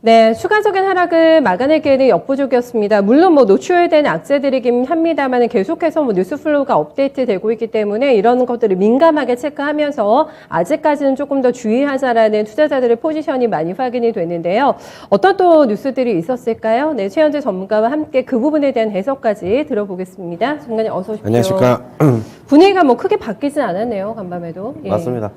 네, 추가적인 하락을 막아내기에는 역부족이었습니다. 물론 노출된 악재들이긴 합니다만 계속해서 뉴스 플로우가 업데이트되고 있기 때문에 이런 것들을 민감하게 체크하면서 아직까지는 조금 더 주의하자라는 투자자들의 포지션이 많이 확인이 되는데요. 어떤 또 뉴스들이 있었을까요? 네, 최현재 전문가와 함께 그 부분에 대한 해석까지 들어보겠습니다. 전문가님 어서 오십시오. 안녕하십니까. 분위기가 크게 바뀌진 않았네요, 간밤에도. 예. 맞습니다.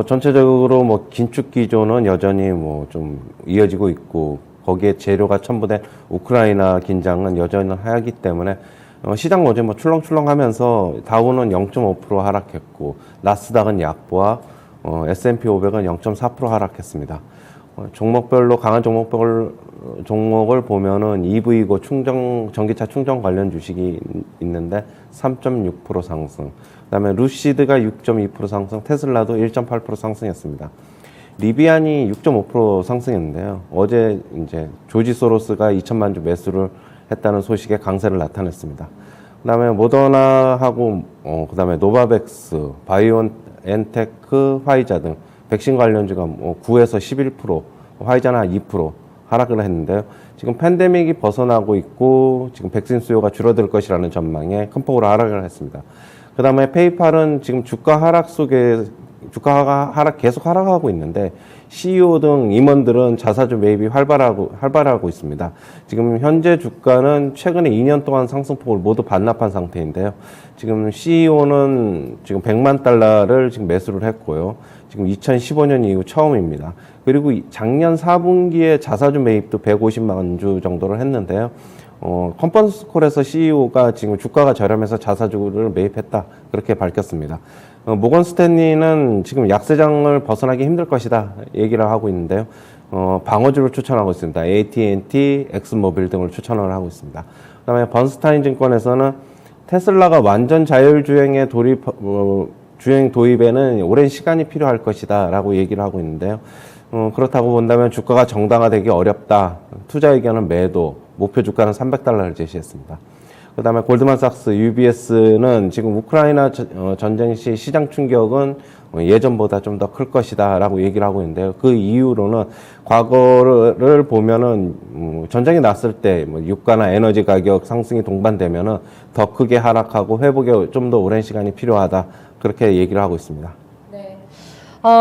전체적으로 긴축 기조는 여전히 좀 이어지고 있고, 거기에 재료가 첨부된 우크라이나 긴장은 여전히 하기 때문에 시장 어제 출렁출렁 하면서 다우는 0.5% 하락했고, 나스닥은 약보와 S&P 500은 0.4% 하락했습니다. 종목별로 강한 종목을 보면은 EV고 전기차 충전 관련 주식이 있는데 3.6% 상승. 그다음에 루시드가 6.2% 상승, 테슬라도 1.8% 상승했습니다. 리비안이 6.5% 상승했는데요. 어제 이제 조지 소로스가 2천만 주 매수를 했다는 소식에 강세를 나타냈습니다. 그다음에 모더나하고 그다음에 노바백스, 바이오엔테크, 화이자 등 백신 관련주가 9에서 11%, 화이자는 2% 하락을 했는데요. 지금 팬데믹이 벗어나고 있고 지금 백신 수요가 줄어들 것이라는 전망에 큰 폭으로 하락을 했습니다. 그 다음에 페이팔은 지금 주가가 계속 하락하고 있는데 CEO 등 임원들은 자사주 매입이 활발하고 있습니다. 지금 현재 주가는 최근에 2년 동안 상승폭을 모두 반납한 상태인데요. 지금 CEO는 지금 100만 달러를 지금 매수를 했고요. 지금 2015년 이후 처음입니다. 그리고 작년 4분기에 자사주 매입도 150만 주 정도를 했는데요. 컨퍼런스 콜에서 CEO가 지금 주가가 저렴해서 자사주를 매입했다, 그렇게 밝혔습니다. 모건 스탠리는 지금 약세장을 벗어나기 힘들 것이다 얘기를 하고 있는데요. 방어주를 추천하고 있습니다. AT&T, 엑스모빌 등을 추천을 하고 있습니다. 그다음에 번스타인 증권에서는 테슬라가 완전 자율주행의 주행 도입에는 오랜 시간이 필요할 것이다 라고 얘기를 하고 있는데요. 그렇다고 본다면 주가가 정당화되기 어렵다. 투자 의견은 매도, 목표 주가는 300달러를 제시했습니다. 그 다음에 골드만삭스, UBS는 지금 우크라이나 전쟁 시 시장 충격은 예전보다 좀 더 클 것이다 라고 얘기를 하고 있는데요. 그 이유로는 과거를 보면은 전쟁이 났을 때 유가나 에너지 가격 상승이 동반되면은 더 크게 하락하고 회복에 좀 더 오랜 시간이 필요하다, 그렇게 얘기를 하고 있습니다.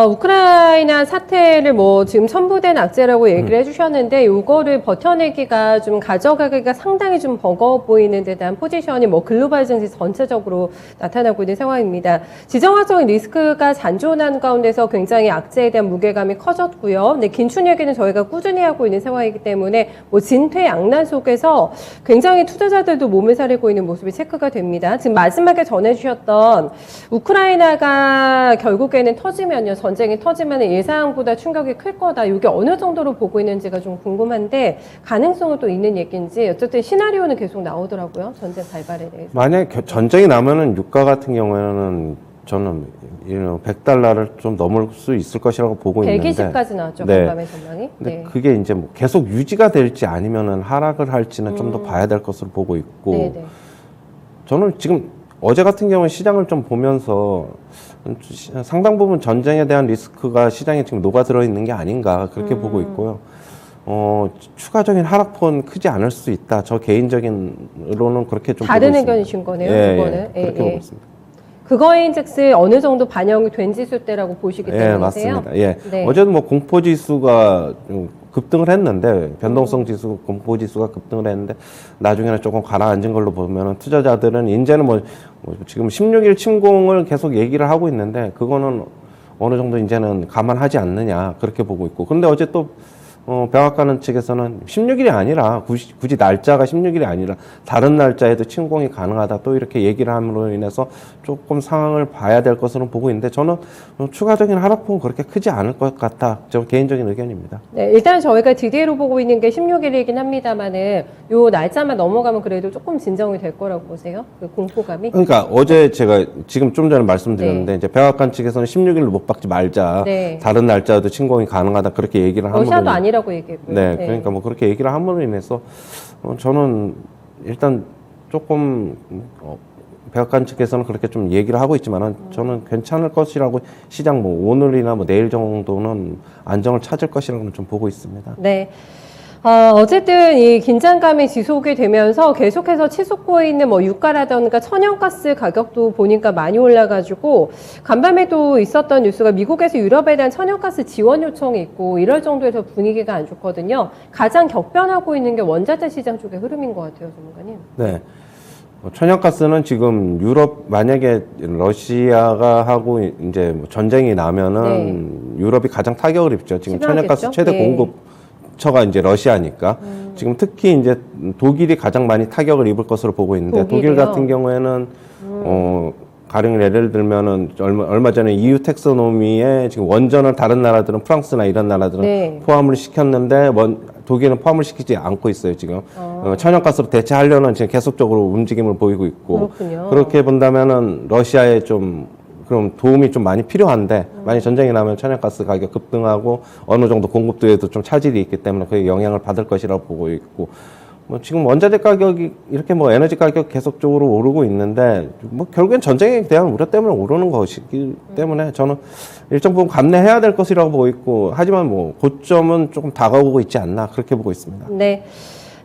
우크라이나 사태를 지금 첨부된 악재라고 얘기를 해주셨는데, 이거를 버텨내기가 좀 가져가기가 상당히 좀 버거워 보이는 듯한 포지션이 글로벌 증시 전체적으로 나타나고 있는 상황입니다. 지정학적인 리스크가 잔존한 가운데서 굉장히 악재에 대한 무게감이 커졌고요. 근데 긴축 얘기는 저희가 꾸준히 하고 있는 상황이기 때문에 진퇴양난 속에서 굉장히 투자자들도 몸을 사리고 있는 모습이 체크가 됩니다. 지금 마지막에 전해주셨던 우크라이나가 결국에는 터지면요, 전쟁이 터지면 예상보다 충격이 클 거다. 이게 어느 정도로 보고 있는지가 좀 궁금한데, 가능성은 또 있는 얘기인지, 어쨌든 시나리오는 계속 나오더라고요. 전쟁 발발에 대해서. 만약에 전쟁이 나면은 유가 같은 경우에는 저는 100달러를 좀 넘을 수 있을 것이라고 보고 있는데. 120까지 나왔죠, 네. 간밤의 전망이. 근데 그게 이제 계속 유지가 될지 아니면은 하락을 할지는 좀 더 봐야 될 것으로 보고 있고. 네네. 저는 지금 어제 같은 경우는 시장을 좀 보면서 상당 부분 전쟁에 대한 리스크가 시장에 지금 녹아들어 있는 게 아닌가, 그렇게 보고 있고요. 추가적인 하락폭은 크지 않을 수 있다. 저 개인적인으로는 그렇게 좀 다른 보고 의견이신 거네요, 예, 그거는. 예, 그렇게 보고 있습니다. 그거인즉슨 어느 정도 반영이 된 지수대라고 보시기 때문이세요? 예, 맞습니다. 예. 네. 어제도 공포지수가 급등을 했는데, 변동성 지수, 공포지수가 급등을 했는데, 나중에는 조금 가라앉은 걸로 보면은 투자자들은 이제는 지금 16일 침공을 계속 얘기를 하고 있는데, 그거는 어느 정도 이제는 감안하지 않느냐, 그렇게 보고 있고. 근데 어제 또 백악관 측에서는 16일이 아니라 굳이 날짜가 16일이 아니라 다른 날짜에도 침공이 가능하다, 또 이렇게 얘기를 함으로 인해서 조금 상황을 봐야 될 것으로 보고 있는데, 저는 추가적인 하락폭은 그렇게 크지 않을 것 같다, 저 개인적인 의견입니다. 네, 일단 저희가 DDA로 보고 있는 게 16일이긴 합니다만은 요 날짜만 넘어가면 그래도 조금 진정이 될 거라고 보세요? 그 공포감이? 그러니까 어제 제가 지금 좀 전에 말씀드렸는데, 이제 백악관 측에서는 16일로 못 박지 말자, 네. 다른 날짜도 침공이 가능하다, 그렇게 얘기를 함으로 러시아도 아니라고 얘기했고요. 네, 그러니까 그렇게 얘기를 함으로 인해서 저는 일단 조금 백악관 측에서는 그렇게 좀 얘기를 하고 있지만은 저는 괜찮을 것이라고, 시장 오늘이나 내일 정도는 안정을 찾을 것이라고 좀 보고 있습니다. 네. 어쨌든 이 긴장감이 지속이 되면서 계속해서 치솟고 있는 뭐 유가라던가 천연가스 가격도 보니까 많이 올라가지고 간밤에도 있었던 뉴스가 미국에서 유럽에 대한 천연가스 지원 요청이 있고 이럴 정도에서 분위기가 안 좋거든요. 가장 격변하고 있는 게 원자재 시장 쪽의 흐름인 것 같아요, 전문가님. 네. 천연가스는 지금 유럽 만약에 러시아가 하고 이제 뭐 전쟁이 나면은 유럽이 가장 타격을 입죠. 지금 천연가스 최대 공급처가 이제 러시아니까 지금 특히 이제 독일이 가장 많이 타격을 입을 것으로 보고 있는데 독일 같은 경우에는 가령 예를 들면은 얼마 전에 EU 텍소노미에 지금 원전을 다른 나라들은 프랑스나 이런 나라들은 포함을 시켰는데 독일은 포함을 시키지 않고 있어요, 지금. 천연가스로 대체하려는 지금 계속적으로 움직임을 보이고 있고. 그렇군요. 그렇게 본다면은 러시아에 좀 그럼 도움이 좀 많이 필요한데 만약 전쟁이 나면 천연가스 가격 급등하고 어느 정도 공급도에도 좀 차질이 있기 때문에 그게 영향을 받을 것이라고 보고 있고. 뭐 지금 원자재 가격이 이렇게 뭐 에너지 가격 계속적으로 오르고 있는데 뭐 결국엔 전쟁에 대한 우려 때문에 오르는 것이기 때문에 저는 일정 부분 감내해야 될 것이라고 보고 있고 하지만 뭐 고점은 조금 다가오고 있지 않나 그렇게 보고 있습니다. 네.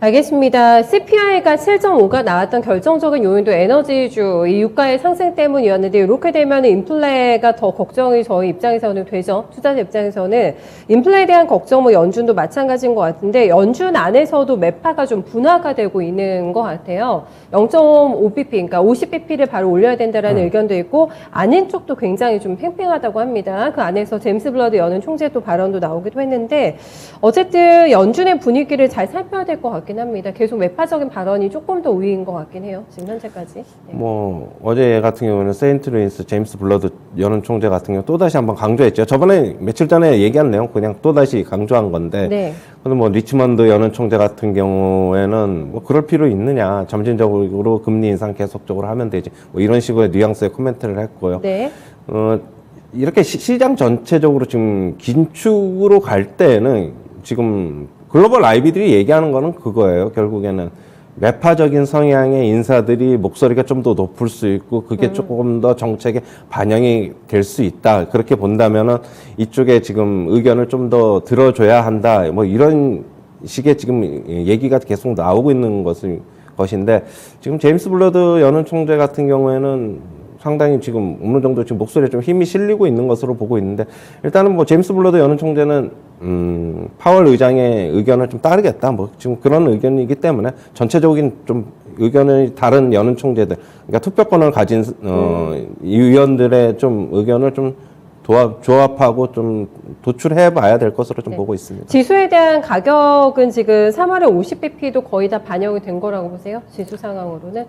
알겠습니다. CPI가 7.5가 나왔던 결정적인 요인도 에너지주, 이 유가의 상승 때문이었는데 이렇게 되면 인플레가 더 걱정이 저희 입장에서는 되죠. 투자자 입장에서는 인플레에 대한 걱정, 뭐 연준도 마찬가지인 것 같은데 연준 안에서도 매파가 좀 분화가 되고 있는 것 같아요. 0.5bp, 그러니까 50bp를 바로 올려야 된다라는 의견도 있고 아닌 쪽도 굉장히 좀 팽팽하다고 합니다. 그 안에서 제임스 블러드 연은 총재 또 발언도 나오기도 했는데 어쨌든 연준의 분위기를 잘 살펴야 될 것 같긴 합니다. 계속 매파적인 발언이 조금 더 우위인 것 같긴 해요. 지금 현재까지. 네. 뭐 어제 같은 경우는 세인트루이스 제임스 블러드 연은 총재 같은 경우 또 다시 한번 강조했죠. 저번에 며칠 전에 얘기한 내용 그냥 또 다시 강조한 건데. 네. 근데 뭐 리치먼드 연은 총재 같은 경우에는 뭐 그럴 필요 있느냐. 점진적으로 금리 인상 계속적으로 하면 되지. 뭐 이런 식의 뉘앙스의 코멘트를 했고요. 네. 이렇게 시장 전체적으로 지금 긴축으로 갈 때는 지금 글로벌 IB들이 얘기하는 거는 그거예요. 결국에는 매파적인 성향의 인사들이 목소리가 좀 더 높을 수 있고 그게 조금 더 정책에 반영이 될 수 있다. 그렇게 본다면은 이쪽에 지금 의견을 좀 더 들어줘야 한다. 뭐 이런 식의 지금 얘기가 계속 나오고 있는 것인데 지금 제임스 블러드 연은 총재 같은 경우에는 상당히 지금 어느 정도 지금 목소리에 좀 힘이 실리고 있는 것으로 보고 있는데 일단은 뭐 제임스 블러드 연은 총재는 파월 의장의 의견을 좀 따르겠다. 뭐 지금 그런 의견이기 때문에 전체적인 좀 의견이 다른 연은 총재들, 그러니까 투표권을 가진 이 의원들의 좀 의견을 좀 조합하고 좀 도출해 봐야 될 것으로 좀 보고 있습니다. 지수에 대한 가격은 지금 3월에 50bp도 거의 다 반영이 된 거라고 보세요? 지수 상황으로는?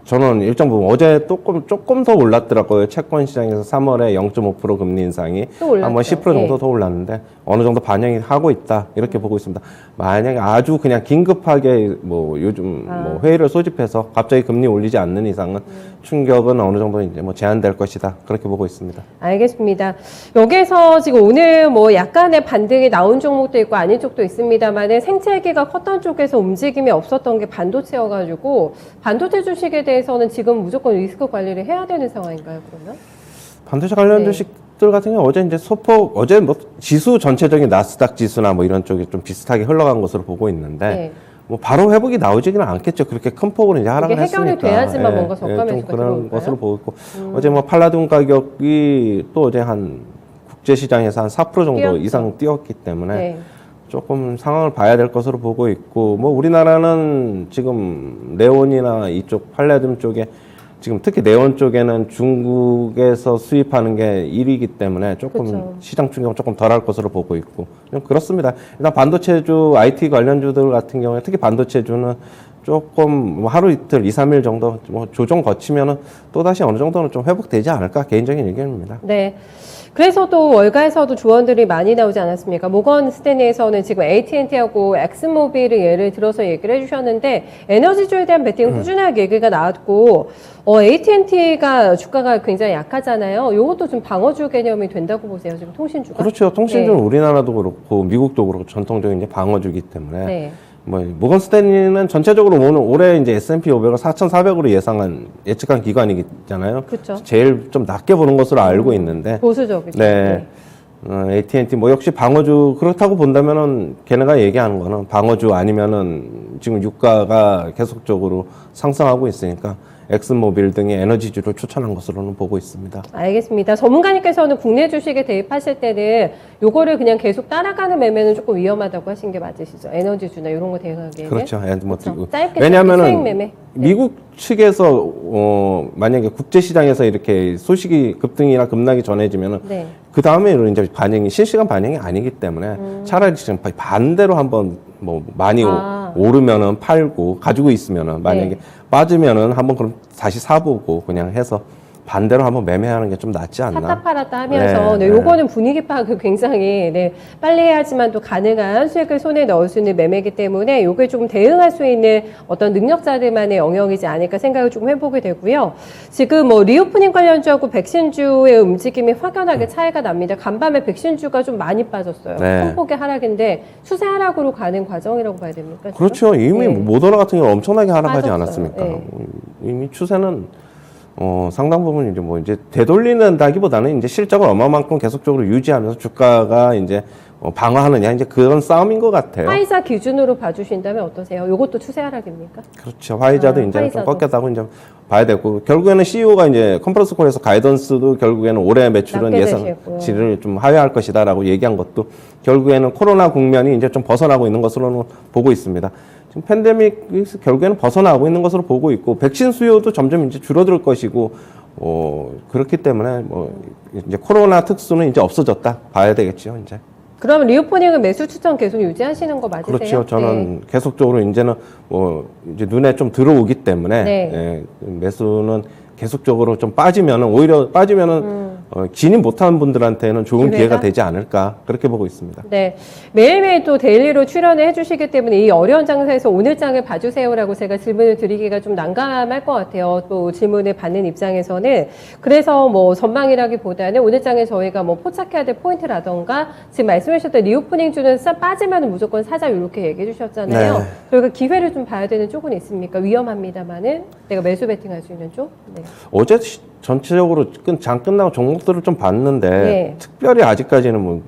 저는 일정 부분 어제 조금 더 올랐더라고요. 채권 시장에서 3월에 0.5% 금리 인상이 한번 10% 정도 더 올랐는데 어느 정도 반영이 하고 있다 이렇게 보고 있습니다. 만약에 아주 그냥 긴급하게 뭐 요즘 뭐 회의를 소집해서 갑자기 금리 올리지 않는 이상은 충격은 어느 정도 이제 뭐 제한될 것이다 그렇게 보고 있습니다. 알겠습니다. 여기서 지금 오늘 뭐 약간의 반등이 나온 종목도 있고 아닌 쪽도 있습니다만은 생체기가 컸던 쪽에서 움직임이 없었던 게 반도체여가지고 반도체 주식에 대해서는 지금 무조건 리스크 관리를 해야 되는 상황인가요, 그러면? 반도체 관련 주식들 같은 경우 어제 이제 어제 뭐 지수 전체적인 나스닥 지수나 뭐 이런 쪽이 좀 비슷하게 흘러간 것으로 보고 있는데 뭐 바로 회복이 나오지는 않겠죠. 그렇게 큰 폭으로 이제 하락을 했으니까. 해결이 돼야지만 뭔가 저가 좀 그런 것으로 보고 있고 어제 뭐 팔라듐 가격이 또 어제 한 국제 시장에서 한 4% 정도 뛰었죠. 이상 뛰었기 때문에 조금 상황을 봐야 될 것으로 보고 있고 뭐 우리나라는 지금 네온이나 이쪽 팔라듐 쪽에 지금 특히 네온 쪽에는 중국에서 수입하는 게 1위이기 때문에 조금 시장 충격은 조금 덜할 것으로 보고 있고 그렇습니다. 일단 반도체주, IT 관련주들 같은 경우에 특히 반도체주는 조금 뭐 하루 이틀, 2, 3일 정도 뭐 조정 거치면은 또 다시 어느 정도는 좀 회복되지 않을까 개인적인 의견입니다. 네. 그래서 또 월가에서도 조언들이 많이 나오지 않았습니까? 모건 스탠리에서는 지금 AT&T하고 엑스모빌을 예를 들어서 얘기를 해주셨는데 에너지주에 대한 베팅 꾸준하게 얘기가 나왔고 AT&T가 주가가 굉장히 약하잖아요. 이것도 좀 방어주 개념이 된다고 보세요, 지금 통신주가? 그렇죠. 통신주는 우리나라도 그렇고 미국도 그렇고 전통적인 이제 방어주기 때문에 뭐 모건 스탠리는 전체적으로 올해 이제 S&P 500을 4,400으로 예측한 기관이잖아요. 그렇죠. 제일 좀 낮게 보는 것으로 알고 있는데 보수적이죠. 네. AT&T 뭐 역시 방어주 그렇다고 본다면은 걔네가 얘기하는 거는 방어주 아니면은 지금 유가가 계속적으로 상승하고 있으니까 엑슨모빌 등의 에너지주를 추천한 것으로는 보고 있습니다. 알겠습니다. 전문가님께서는 국내 주식에 대입하실 때는 요거를 그냥 계속 따라가는 매매는 조금 위험하다고 하신 게 맞으시죠? 에너지주나 이런 거 대응하기에는. 그렇죠. 뭐 그렇죠. 짧게 왜냐하면은 수익 매매. 미국 측에서 만약에 국제시장에서 이렇게 소식이 급등이나 급락이 전해지면은 네. 그 다음에 이제 반응이 실시간 반응이 아니기 때문에 차라리 지금 반대로 한번 뭐 많이 오르면은 팔고 가지고 있으면은 만약에 네. 빠지면은 한번 그럼 다시 사보고 그냥 해서 반대로 한번 매매하는 게 좀 낫지 않나. 샀다 팔았다 하면서 네, 요거는 분위기 파악을 굉장히 네, 빨리 해야지만 또 가능한 수익을 손에 넣을 수 있는 매매이기 때문에 요게 조금 대응할 수 있는 어떤 능력자들만의 영역이지 않을까 생각을 조금 해보게 되고요. 지금 뭐 리오프닝 관련주하고 백신주의 움직임이 확연하게 차이가 납니다. 간밤에 백신주가 좀 많이 빠졌어요. 네. 큰 폭의 하락인데 추세 하락으로 가는 과정이라고 봐야 됩니까? 지금? 그렇죠. 이미 네. 모더나 같은 경우 엄청나게 하락하지 빠졌어요. 않았습니까? 네. 이미 추세는 상당 부분 이제 뭐 이제 되돌리는다기보다는 이제 실적을 얼마만큼 계속적으로 유지하면서 주가가 이제 방어하느냐 이제 그런 싸움인 것 같아요. 화이자 기준으로 봐주신다면 어떠세요? 요것도 추세 하락입니까? 그렇죠. 화이자도 이제 좀 화이자도. 꺾였다고 이제 봐야 되고 결국에는 CEO가 이제 컨퍼런스 콜에서 가이던스도 결국에는 올해 매출은 낮게 예상치를 되시고요. 좀 하회할 것이다라고 얘기한 것도 결국에는 코로나 국면이 이제 좀 벗어나고 있는 것으로는 보고 있습니다. 지금 팬데믹이 결국에는 벗어나고 있는 것으로 보고 있고 백신 수요도 점점 이제 줄어들 것이고 그렇기 때문에 뭐 이제 코로나 특수는 이제 없어졌다 봐야 되겠죠 이제. 그러면 리오프닝은 매수 추천 계속 유지하시는 거 맞으세요? 그렇죠. 저는 네. 계속적으로 이제는 뭐 이제 눈에 좀 들어오기 때문에 네. 예, 매수는 계속적으로 좀 빠지면은 오히려 빠지면은 진입 못한 분들한테는 좋은 기회가 되지 않을까 그렇게 보고 있습니다. 네. 매일매일 또 데일리로 출연을 해주시기 때문에 이 어려운 장세에서 오늘 장을 봐주세요라고 제가 질문을 드리기가 좀 난감할 것 같아요. 또 질문을 받는 입장에서는. 그래서 뭐 전망이라기보다는 오늘 장에 저희가 뭐 포착해야 될 포인트라던가 지금 말씀하셨던 리오프닝 주는 빠지면 무조건 사자 이렇게 얘기해 주셨잖아요. 네. 그리고 기회를 좀 봐야 되는 쪽은 있습니까? 위험합니다만은 내가 매수 베팅할 수 있는 쪽? 네. 어제 전체적으로 장 끝나고 종목들을 좀 봤는데 네. 특별히 아직까지는 뭐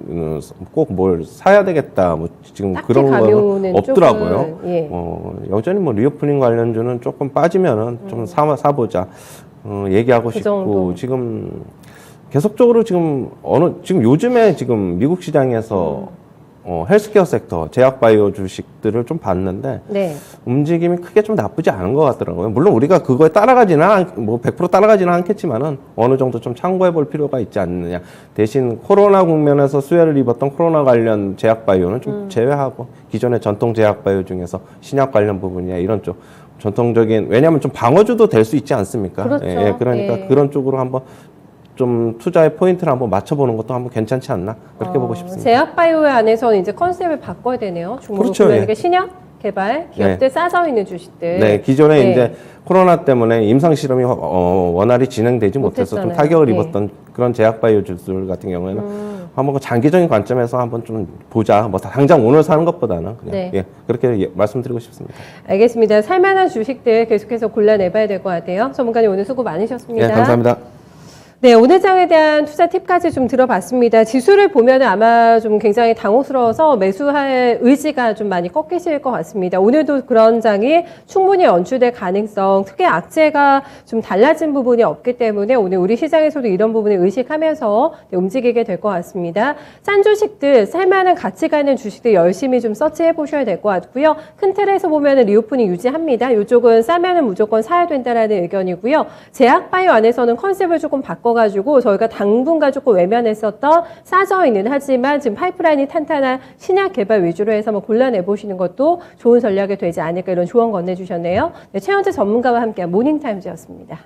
꼭 뭘 사야 되겠다 뭐 지금 딱히 그런 건 가벼우는 없더라고요. 쪽은, 예. 여전히 뭐 리오프닝 관련주는 조금 빠지면은 좀 사보자 얘기하고 그 싶고 정도. 지금 계속적으로 지금 지금 요즘에 지금 미국 시장에서 헬스케어 섹터, 제약바이오 주식들을 좀 봤는데 네. 움직임이 크게 좀 나쁘지 않은 것 같더라고요. 물론 우리가 그거에 뭐 100% 따라가지는 않겠지만은 어느 정도 좀 참고해 볼 필요가 있지 않느냐. 대신 코로나 국면에서 수혜를 입었던 코로나 관련 제약바이오는 좀 제외하고 기존의 전통 제약바이오 중에서 신약 관련 부분이나 이런 쪽 전통적인 왜냐하면 좀 방어주도 될 수 있지 않습니까? 그렇죠. 그러니까 예. 그런 쪽으로 한번 좀 투자의 포인트를 한번 맞춰보는 것도 한번 괜찮지 않나 그렇게 보고 싶습니다. 제약바이오 안에서는 이제 컨셉을 바꿔야 되네요. 중국으로 그렇죠, 보면 예. 이게 신약 개발 기업들 싸져 있는 주식들. 네, 기존에 네. 이제 코로나 때문에 임상 실험이 원활히 진행되지 못해서 좀 못했잖아요. 타격을 네. 입었던 그런 제약바이오 주들 같은 경우에는 한번 그 장기적인 관점에서 한번 좀 보자. 뭐 당장 오늘 사는 것보다는 그냥 네. 예, 그렇게 말씀드리고 싶습니다. 알겠습니다. 살만한 주식들 계속해서 골라내봐야 될 것 같아요. 전문가님 오늘 수고 많으셨습니다. 예, 감사합니다. 네, 오늘 장에 대한 투자 팁까지 좀 들어봤습니다. 지수를 보면 아마 좀 굉장히 당혹스러워서 매수할 의지가 좀 많이 꺾이실 것 같습니다. 오늘도 그런 장이 충분히 연출될 가능성, 특히 악재가 좀 달라진 부분이 없기 때문에 오늘 우리 시장에서도 이런 부분을 의식하면서 움직이게 될 것 같습니다. 싼 주식들, 살만한 가치가 있는 주식들 열심히 좀 서치해 보셔야 될 것 같고요. 큰 틀에서 보면 리오프닝 유지합니다. 이쪽은 싸면은 무조건 사야 된다라는 의견이고요. 제약바이오 안에서는 컨셉을 조금 바꿔가지고 저희가 당분간 조금 외면했었던 싸져 있는 하지만 지금 파이프라인이 탄탄한 신약 개발 위주로 해서 한번 골라내 보시는 것도 좋은 전략이 되지 않을까 이런 조언 건네주셨네요. 네, 최현재 전문가와 함께한 모닝타임즈였습니다.